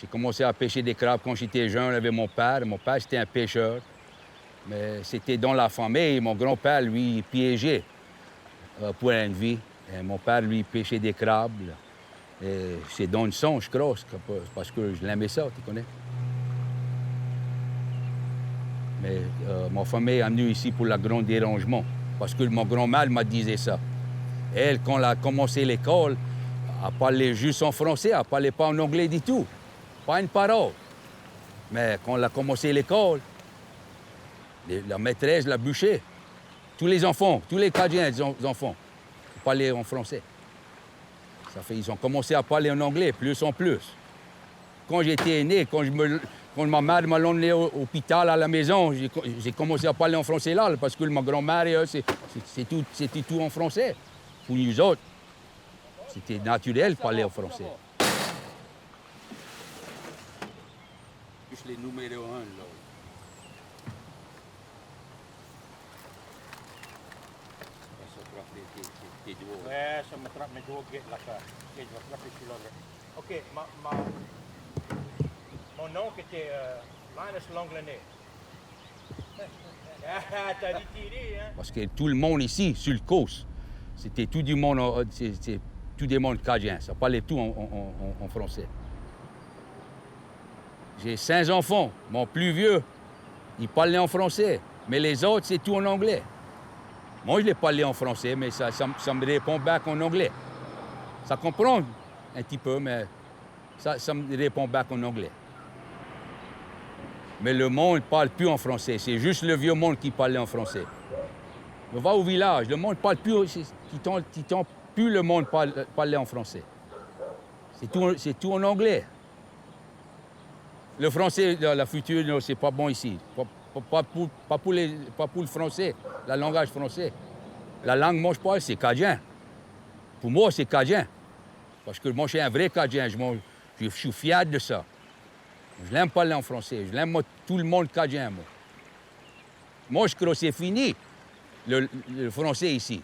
J'ai commencé à pêcher des crabes quand j'étais jeune avec mon père. Mon père, c'était un pêcheur. Mais c'était dans la famille. Mon grand-père, lui, il piégeait pour une vie. Et mon père, lui, pêchait des crabes. Et c'est dans le sang, je crois, parce que je l'aimais ça, tu connais. Mais ma famille est venue ici pour le grand dérangement, parce que mon grand-mère m'a disait ça. Elle, quand elle a commencé l'école, elle parlait juste en français, elle ne parlait pas en anglais du tout. Pas une parole. Mais quand elle a commencé l'école, la maîtresse l'a bûché. Tous les enfants, tous les Cadiens, les enfants, parlaient en français. Ça fait, ils ont commencé à parler en anglais, plus en plus. Quand j'étais né, quand ma mère m'a emmené à l'hôpital à la maison, j'ai commencé à parler en français là, parce que ma grand-mère, c'était tout en français. Pour nous autres, c'était naturel de parler en français. Juste les numéros 1, là. Ouais, ça m'attrape mes doigts là. Je vais attraper celui-là. Ok, mon nom était Linus Longlanet. T'as dit tirer, hein? Parce que tout le monde ici, sur le côte, c'était tout du monde, tout des mondes cadiens. Ça parlait tout en français. J'ai 5 enfants. Mon plus vieux, il parlait en français. Mais les autres, c'est tout en anglais. Moi, je l'ai parlé en français, mais ça me répond back en anglais. Ça comprend un petit peu, mais ça me répond back en anglais. Mais le monde ne parle plus en français. C'est juste le vieux monde qui parlait en français. On va au village, le monde ne parle plus, plus le monde parler en français. C'est tout en anglais. Le français, la future, c'est pas bon ici. Pas pour le français, le langage français. La langue que moi je parle, c'est cadien. Pour moi, c'est cadien. Parce que moi, je suis un vrai cadien. Je suis fier de ça. Je l'aime parler en français. Je l'aime tout le monde cadien, moi. Moi, je crois que c'est fini, le français ici.